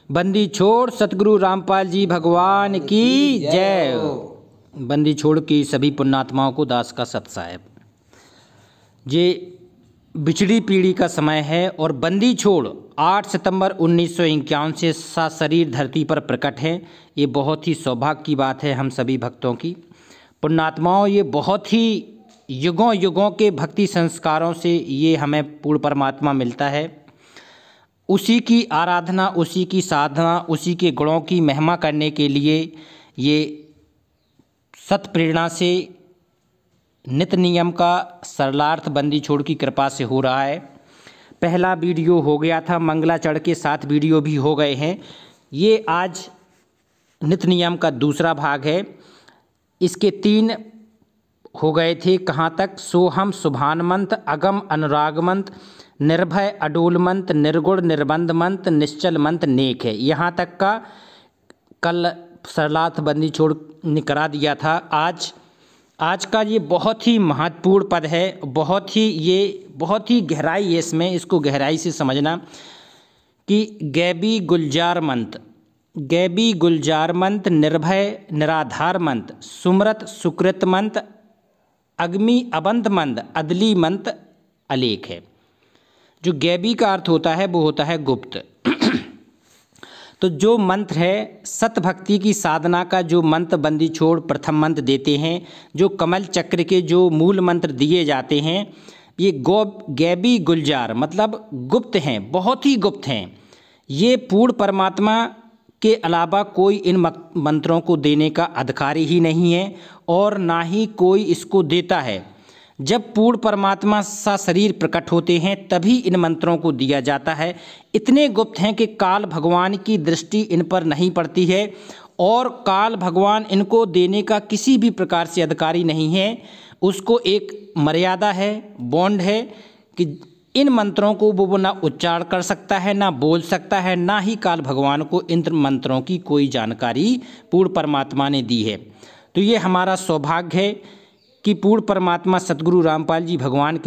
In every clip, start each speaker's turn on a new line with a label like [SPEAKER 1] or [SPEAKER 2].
[SPEAKER 1] बंदी छोड़ सतगुरु रामपाल जी भगवान की जय। बंदी छोड़ की सभी पुण्यात्माओं को दास का सत साहेब। ये बिछड़ी पीढ़ी का समय है और बंदी छोड़ 8 सितंबर 1951 से सशरीर धरती पर प्रकट है। ये बहुत ही सौभाग्य की बात है हम सभी भक्तों की। पुण्यात्माओं, ये बहुत ही युगों युगों के भक्ति संस्कारों से ये हमें पूर्ण परमात्मा मिलता है। उसी की आराधना, उसी की साधना, उसी के गुणों की महिमा करने के लिए ये सत प्रेरणा से नित्य नियम का सरलार्थ बंदी छोड़ की कृपा से हो रहा है। पहला वीडियो हो गया था, मंगलाचरण के 7 वीडियो भी हो गए हैं। ये आज नित्य नियम का दूसरा भाग है। इसके 3 हो गए थे। कहाँ तक? सोहम शुभानमंत, अगम अनुरागमंत, निर्भय अडोलमंत, निर्गुण निर्बंधमंत, निश्चल मंत नेक है। यहाँ तक का कल सरलार्थ बंदी छोड़ ने करा दिया था। आज का ये बहुत ही महत्वपूर्ण पद है। बहुत ही गहराई है इसमें, इसको गहराई से समझना कि गैबी गुलजार मंत, गैबी गुलजार मंत, निर्भय निराधार मंत, सुमरत सुकृत मंत, अग्नि अबंध मंद, अदली मंत अलेख है। जो गैबी का अर्थ होता है वो होता है गुप्त। तो जो मंत्र है सत भक्ति की साधना का, जो मंत्र बंदी छोड़ प्रथम मंत्र देते हैं, जो कमल चक्र के जो मूल मंत्र दिए जाते हैं, ये गैबी गुलजार मतलब गुप्त हैं, बहुत ही गुप्त हैं। ये पूर्ण परमात्मा के अलावा कोई इन मंत्रों को देने का अधिकारी ही नहीं है और ना ही कोई इसको देता है। जब पूर्ण परमात्मा सा शरीर प्रकट होते हैं तभी इन मंत्रों को दिया जाता है। इतने गुप्त हैं कि काल भगवान की दृष्टि इन पर नहीं पड़ती है और काल भगवान इनको देने का किसी भी प्रकार से अधिकारी नहीं है। उसको एक मर्यादा है, बॉन्ड है कि इन मंत्रों को वो ना उच्चारण कर सकता है, ना बोल सकता है, ना ही काल भगवान को इन मंत्रों की कोई जानकारी पूर्ण परमात्मा ने दी है। तो ये हमारा सौभाग्य है कि पूर्ण परमात्मा सतगुरु रामपाल जी भगवान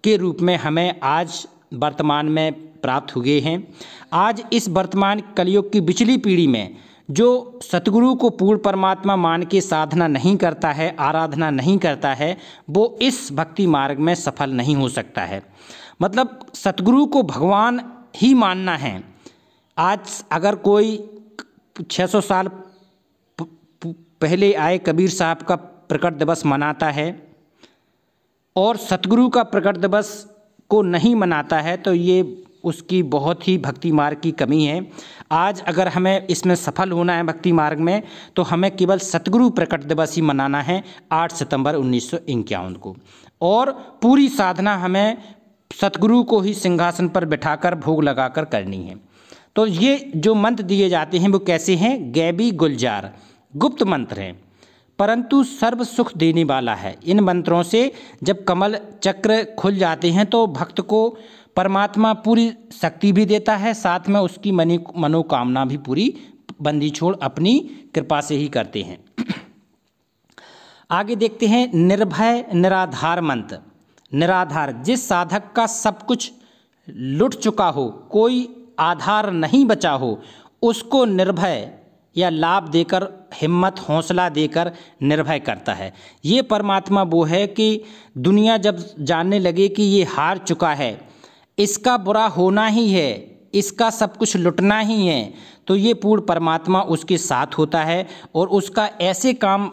[SPEAKER 1] के रूप में हमें आज वर्तमान में प्राप्त हुए हैं। आज इस वर्तमान कलयुग की पिछली पीढ़ी में जो सतगुरु को पूर्ण परमात्मा मान के साधना नहीं करता है, आराधना नहीं करता है, वो इस भक्ति मार्ग में सफल नहीं हो सकता है। मतलब सतगुरु को भगवान ही मानना है। आज अगर कोई 600 साल पहले आए कबीर साहब का प्रकट दिवस मनाता है और सतगुरु का प्रकट दिवस को नहीं मनाता है तो ये उसकी बहुत ही भक्ति मार्ग की कमी है। आज अगर हमें इसमें सफल होना है भक्ति मार्ग में तो हमें केवल सतगुरु प्रकट दिवस ही मनाना है 8 सितंबर 1951 को, और पूरी साधना हमें सतगुरु को ही सिंहासन पर बिठाकर भोग लगाकर करनी है। तो ये जो मंत्र दिए जाते हैं वो कैसे हैं? गैबी गुलजार गुप्त मंत्र हैं परंतु सर्व सुख देने वाला है। इन मंत्रों से जब कमल चक्र खुल जाते हैं तो भक्त को परमात्मा पूरी शक्ति भी देता है, साथ में उसकी मनोकामना भी पूरी बंदी छोड़ अपनी कृपा से ही करते हैं। आगे देखते हैं निर्भय निराधार मंत्र। निराधार, जिस साधक का सब कुछ लुट चुका हो, कोई आधार नहीं बचा हो, उसको निर्भय या लाभ देकर, हिम्मत हौसला देकर निर्भय करता है। ये परमात्मा वो है कि दुनिया जब जानने लगे कि ये हार चुका है, इसका बुरा होना ही है, इसका सब कुछ लुटना ही है, तो ये पूर्ण परमात्मा उसके साथ होता है और उसका ऐसे काम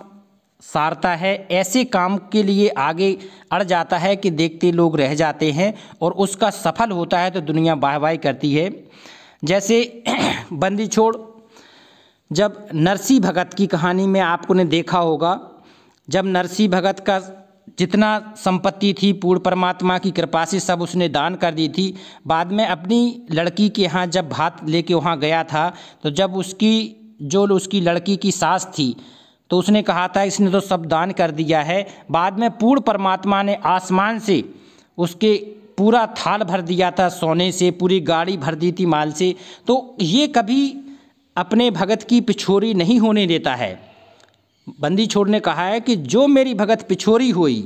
[SPEAKER 1] सारता है, ऐसे काम के लिए आगे अड़ जाता है कि देखते लोग रह जाते हैं और उसका सफल होता है तो दुनिया वाह वाह करती है। जैसे बंदी छोड़ जब नरसिंह भगत की कहानी में आपको ने देखा होगा, जब नरसिंह भगत का जितना संपत्ति थी पूर्ण परमात्मा की कृपा से सब उसने दान कर दी थी। बाद में अपनी लड़की के यहाँ जब भात लेके वहाँ गया था तो जब उसकी लड़की की सास थी तो उसने कहा था इसने तो सब दान कर दिया है। बाद में पूर्ण परमात्मा ने आसमान से उसके पूरा थाल भर दिया था सोने से, पूरी गाड़ी भर दी थी माल से। तो ये कभी अपने भगत की पिछोरी नहीं होने देता है। बंदी छोड़ ने कहा है कि जो मेरी भगत पिछोरी हुई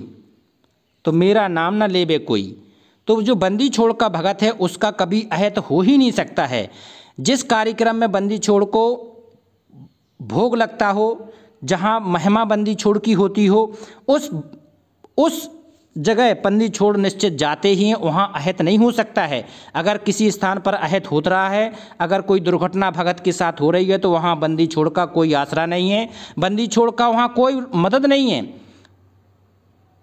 [SPEAKER 1] तो मेरा नाम न लेबे कोई। तो जो बंदी छोड़ का भगत है उसका कभी अहित हो ही नहीं सकता है। जिस कार्यक्रम में बंदी छोड़ को भोग लगता हो, जहाँ महिमा बंदी छोड़ की होती हो, उस जगह बंदी छोड़ निश्चित जाते ही हैं, वहाँ अहित नहीं हो सकता है। अगर किसी स्थान पर अहित होता रहा है, अगर कोई दुर्घटना भगत के साथ हो रही है, तो वहाँ बंदी छोड़ का कोई आसरा नहीं है, बंदी छोड़ का वहाँ कोई मदद नहीं है।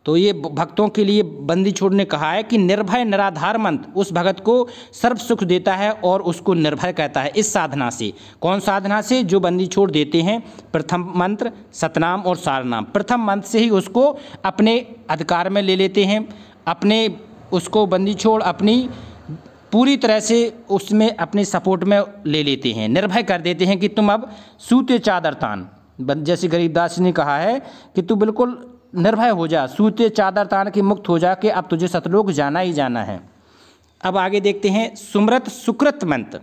[SPEAKER 1] तो ये भक्तों के लिए बंदी छोड़ ने कहा है कि निर्भय निराधार मंत्र उस भगत को सर्व सुख देता है और उसको निर्भय कहता है। इस साधना से, कौन साधना से? जो बंदी छोड़ देते हैं प्रथम मंत्र सतनाम और सारनाम, प्रथम मंत्र से ही उसको अपने अधिकार में ले लेते हैं, अपने उसको बंदी छोड़ अपनी पूरी तरह से उसमें अपने सपोर्ट में ले लेते हैं, निर्भय कर देते हैं कि तुम अब सूते चादर तान, जैसे गरीबदास ने कहा है कि तू बिल्कुल निर्भय हो जा, सूते चादर तान के मुक्त हो जा के अब तुझे सतलोक जाना ही जाना है। अब आगे देखते हैं सुमृत सुकृत मंत्र।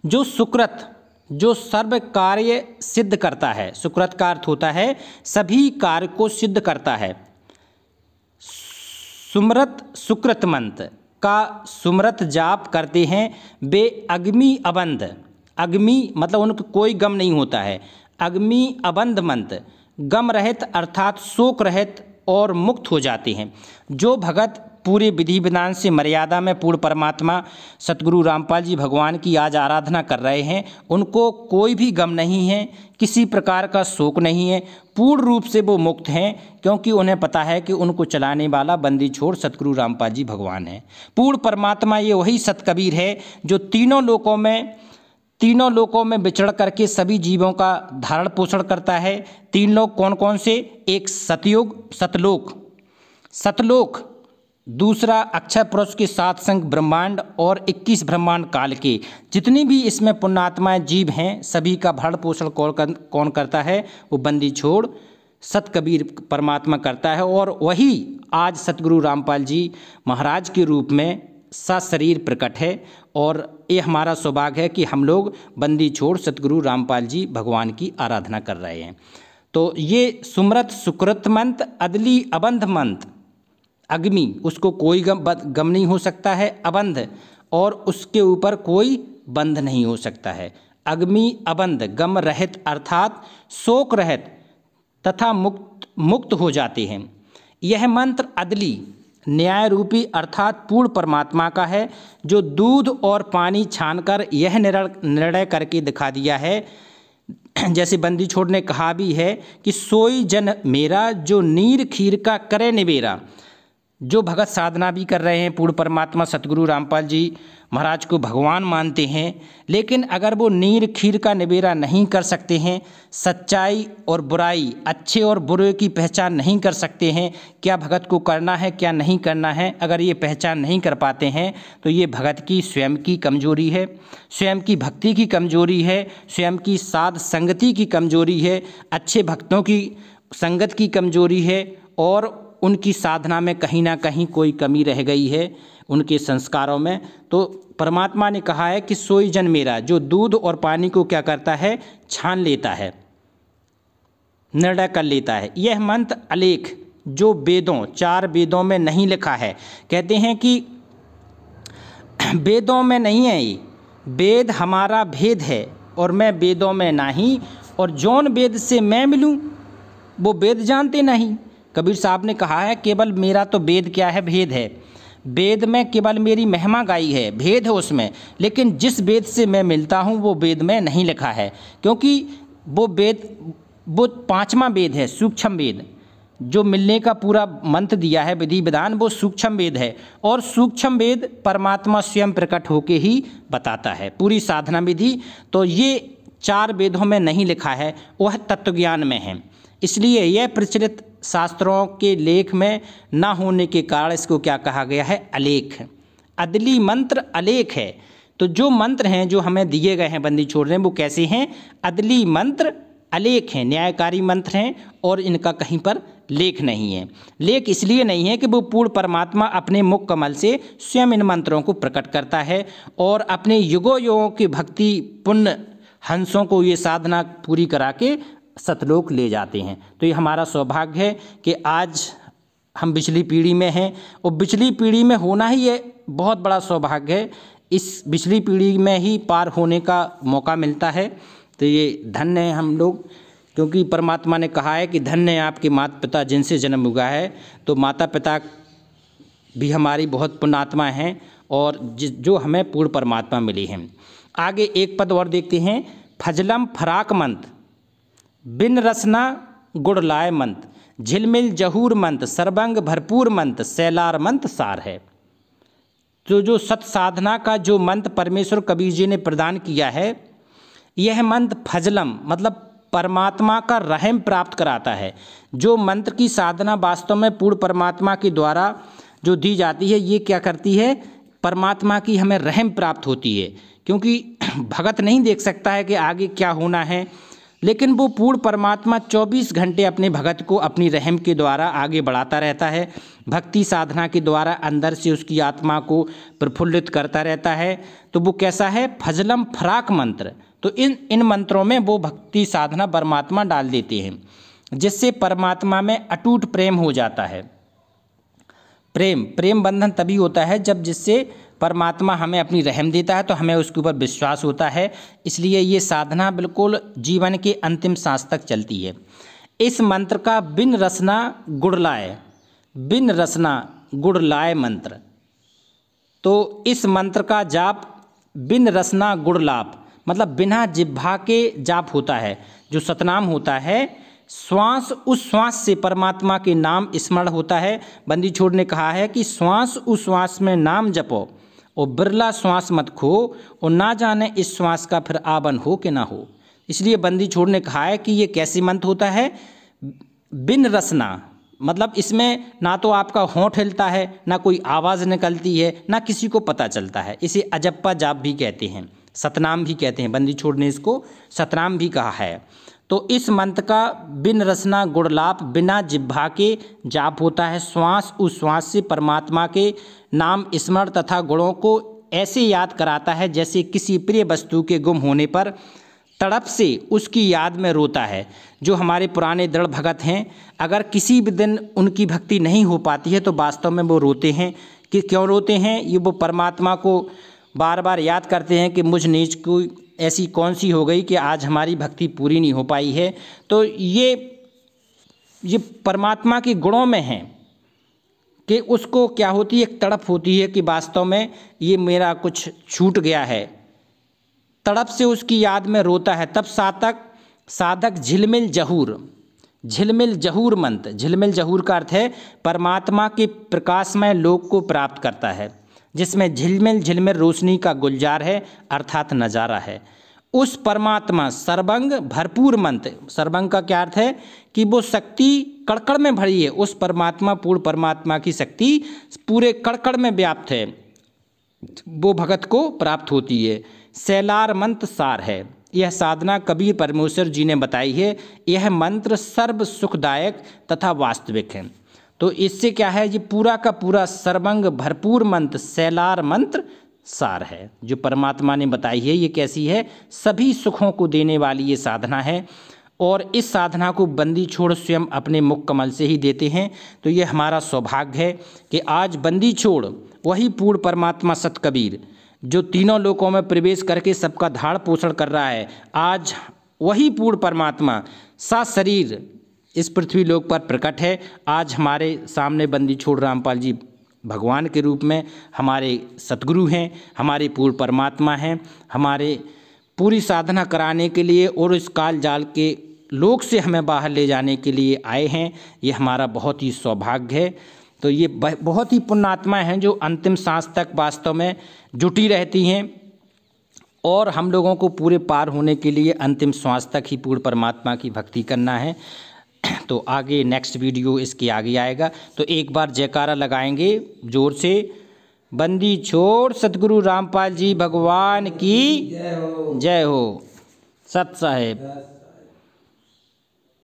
[SPEAKER 1] जो सुकृत, जो सर्व कार्य सिद्ध करता है, सुकृत का अर्थ होता है सभी कार्य को सिद्ध करता है। सुमृत सुकृत मंत्र का सुमृत जाप करते हैं वे अग्नि अबंध, अग्नि मतलब उनको कोई गम नहीं होता है, अग्नि अबंध मंत्र गम रहित अर्थात शोक रहित और मुक्त हो जाते हैं। जो भगत पूरे विधि विधान से मर्यादा में पूर्ण परमात्मा सतगुरु रामपाल जी भगवान की आज आराधना कर रहे हैं, उनको कोई भी गम नहीं है, किसी प्रकार का शोक नहीं है, पूर्ण रूप से वो मुक्त हैं, क्योंकि उन्हें पता है कि उनको चलाने वाला बंदी छोड़ सतगुरु रामपाल जी भगवान है। पूर्ण परमात्मा ये वही सतकबीर है जो तीनों लोकों में विचरण करके सभी जीवों का धारण पोषण करता है। तीन लोक कौन कौन से? एक सतयुग सतलोक, दूसरा अक्षय पुरुष के साथ संग ब्रह्मांड और 21 ब्रह्मांड काल के जितनी भी इसमें पुण्यात्माएं जीव हैं, सभी का भरण पोषण कौन करता है? वो बंदी छोड़ सतकबीर परमात्मा करता है। और वही आज सतगुरु रामपाल जी महाराज के रूप में सशरीर प्रकट है। और ये हमारा सौभाग्य है कि हम लोग बंदी छोड़ सतगुरु रामपाल जी भगवान की आराधना कर रहे हैं। तो ये सुमृत सुकृत मंत्र, अदली अबंध मंत्र, अग्नि उसको कोई गम नहीं हो सकता है, अबंध और उसके ऊपर कोई बंध नहीं हो सकता है। अग्नि अबंध गम रहित अर्थात शोक रहित तथा मुक्त हो जाते हैं। यह मंत्र अदली न्याय रूपी अर्थात पूर्ण परमात्मा का है, जो दूध और पानी छानकर यह निर्णय करके दिखा दिया है, जैसे बंदी छोड़ ने कहा भी है कि सोई जन मेरा जो नीर खीर का करे निबेरा। जो भगत साधना भी कर रहे हैं, पूर्ण परमात्मा सतगुरु रामपाल जी महाराज को भगवान मानते हैं, लेकिन अगर वो नीर खीर का निबेरा नहीं कर सकते हैं, सच्चाई और बुराई, अच्छे और बुरे की पहचान नहीं कर सकते हैं, क्या भगत को करना है क्या नहीं करना है, अगर ये पहचान नहीं कर पाते हैं तो ये भगत की स्वयं की कमजोरी है, स्वयं की भक्ति की कमजोरी है, स्वयं की साध संगति की कमजोरी है, अच्छे भक्तों की संगत की कमजोरी है, और उनकी साधना में कहीं ना कहीं कोई कमी रह गई है उनके संस्कारों में। तो परमात्मा ने कहा है कि सोई जन मेरा, जो दूध और पानी को क्या करता है? छान लेता है, निर्णय कर लेता है। यह मंत्र अलेख जो वेदों, 4 वेदों में नहीं लिखा है, कहते हैं कि वेदों में नहीं है, ये वेद हमारा भेद है और मैं वेदों में नहीं, और जौन वेद से मैं मिलूं वो वेद जानते नहीं। कबीर साहब ने कहा है केवल मेरा तो वेद क्या है? भेद है। वेद में केवल मेरी महिमा गाई है, भेद है उसमें, लेकिन जिस वेद से मैं मिलता हूँ वो वेद में नहीं लिखा है, क्योंकि वो 5वां वेद है, सूक्ष्म वेद, जो मिलने का पूरा मंत्र दिया है विधि विधान, वो सूक्ष्म वेद है, और सूक्ष्म वेद परमात्मा स्वयं प्रकट होके ही बताता है पूरी साधना विधि। तो ये 4 वेदों में नहीं लिखा है, वह तत्वज्ञान में है, इसलिए यह प्रचलित शास्त्रों के लेख में न होने के कारण इसको क्या कहा गया है? अलेख। अदली मंत्र अलेख है। तो जो मंत्र हैं जो हमें दिए गए हैं बंदी छोड़ रहे हैं, वो कैसे हैं? अदली मंत्र अलेख हैं, न्यायकारी मंत्र हैं, और इनका कहीं पर लेख नहीं है। लेख इसलिए नहीं है कि वो पूर्ण परमात्मा अपने मुख कमल से स्वयं इन मंत्रों को प्रकट करता है, और अपने युगों युगों की भक्ति पुण्य हंसों को ये साधना पूरी करा के सतलोक ले जाते हैं। तो ये हमारा सौभाग्य है कि आज हम पिछली पीढ़ी में हैं और पिछली पीढ़ी में होना ही ये बहुत बड़ा सौभाग्य है। इस पिछली पीढ़ी में ही पार होने का मौका मिलता है। तो ये धन्य है हम लोग, क्योंकि परमात्मा ने कहा है कि धन्य है आपके माता पिता जिनसे जन्म हुआ है। तो माता पिता भी हमारी बहुत पुण्यात्मा हैं और जो हमें पूर्ण परमात्मा मिली हैं। आगे एक पद और देखते हैं। फजलम फराक मंत, बिन रसना गुड़ लाए मंत, झिलमिल जहूर मंत, सर्वंग भरपूर मंत, सैलार मंत सार है। तो जो सत साधना का जो मंत्र परमेश्वर कबीर जी ने प्रदान किया है, यह मंत्र फजलम मतलब परमात्मा का रहम प्राप्त कराता है। जो मंत्र की साधना वास्तव में पूर्ण परमात्मा के द्वारा जो दी जाती है, ये क्या करती है, परमात्मा की हमें रहम प्राप्त होती है। क्योंकि भगत नहीं देख सकता है कि आगे क्या होना है, लेकिन वो पूर्ण परमात्मा 24 घंटे अपने भगत को अपनी रहम के द्वारा आगे बढ़ाता रहता है। भक्ति साधना के द्वारा अंदर से उसकी आत्मा को प्रफुल्लित करता रहता है। तो वो कैसा है, फजलम फराक मंत्र। तो इन मंत्रों में वो भक्ति साधना परमात्मा डाल देते हैं, जिससे परमात्मा में अटूट प्रेम हो जाता है। प्रेम बंधन तभी होता है जब जिससे परमात्मा हमें अपनी रहम देता है, तो हमें उसके ऊपर विश्वास होता है। इसलिए ये साधना बिल्कुल जीवन के अंतिम सांस तक चलती है। इस मंत्र का बिन रसना गुड़ लाए मंत्र। तो इस मंत्र का जाप बिन रसना गुड़ लाप मतलब बिना जिह्वा के जाप होता है। जो सतनाम होता है, श्वास उस श्वास से परमात्मा के नाम स्मरण होता है। बंदी छोड़ ने कहा है कि श्वास उस श्वास में नाम जपो और बिरला श्वास मत खो, और ना जाने इस श्वास का फिर आवन हो कि ना हो। इसलिए बंदी छोड़ ने कहा है कि ये कैसी मंत्र होता है, बिन रसना मतलब इसमें ना तो आपका होंठ हिलता है, ना कोई आवाज़ निकलती है, ना किसी को पता चलता है। इसे अजप्पा जाप भी कहते हैं, सतनाम भी कहते हैं। बंदी छोड़ ने इसको सतनाम भी कहा है। तो इस मंत्र का बिन रसना गुड़लाप बिना जिह्वा के जाप होता है। श्वास उस श्वास से परमात्मा के नाम स्मरण तथा गुणों को ऐसे याद कराता है जैसे किसी प्रिय वस्तु के गुम होने पर तड़प से उसकी याद में रोता है। जो हमारे पुराने दृढ़ भगत हैं, अगर किसी भी दिन उनकी भक्ति नहीं हो पाती है तो वास्तव में वो रोते हैं। कि क्यों रोते हैं, ये वो परमात्मा को बार बार याद करते हैं कि मुझ नीच को ऐसी कौन सी हो गई कि आज हमारी भक्ति पूरी नहीं हो पाई है। तो ये परमात्मा के गुणों में है कि उसको क्या होती है, एक तड़प होती है कि वास्तव में ये मेरा कुछ छूट गया है। तड़प से उसकी याद में रोता है। तब साधक झिलमिल जहूर मंत्र। झिलमिल जहूर का अर्थ है परमात्मा के प्रकाशमय लोक को प्राप्त करता है, जिसमें झिलमिल रोशनी का गुलजार है अर्थात नज़ारा है। उस परमात्मा सर्वंग भरपूर मंत्र। सर्वंग का क्या अर्थ है कि वो शक्ति कड़कड़ में भरी है। उस परमात्मा पूर्ण परमात्मा की शक्ति पूरे कड़कड़ में व्याप्त है, वो भगत को प्राप्त होती है। सैलार मंत्र सार है। यह साधना कबीर परमेश्वर जी ने बताई है। यह मंत्र सर्व सुखदायक तथा वास्तविक है। तो इससे क्या है, ये पूरा का पूरा सर्वंग भरपूर मंत्र सैलार मंत्र सार है जो परमात्मा ने बताई है। ये कैसी है, सभी सुखों को देने वाली ये साधना है। और इस साधना को बंदी छोड़ स्वयं अपने मुख कमल से ही देते हैं। तो ये हमारा सौभाग्य है कि आज बंदी छोड़ वही पूर्ण परमात्मा सत कबीर जो तीनों लोकों में प्रवेश करके सबका धाड़ पोषण कर रहा है, आज वही पूर्ण परमात्मा सा शरीर इस पृथ्वी लोक पर प्रकट है। आज हमारे सामने बंदी छोड़ रामपाल जी भगवान के रूप में हमारे सतगुरु हैं, हमारे पूर्ण परमात्मा हैं, हमारे पूरी साधना कराने के लिए और इस काल जाल के लोक से हमें बाहर ले जाने के लिए आए हैं। ये हमारा बहुत ही सौभाग्य है। तो ये बहुत ही पुण्यात्माएं हैं जो अंतिम सांस तक वास्तव में जुटी रहती हैं और हम लोगों को पूरे पार होने के लिए अंतिम श्वास तक ही पूर्ण परमात्मा की भक्ति करना है। तो आगे नेक्स्ट वीडियो इसके आगे आएगा। तो एक बार जयकारा लगाएंगे जोर से। बंदी छोड़ सतगुरु रामपाल जी भगवान की जय हो। सत साहेब।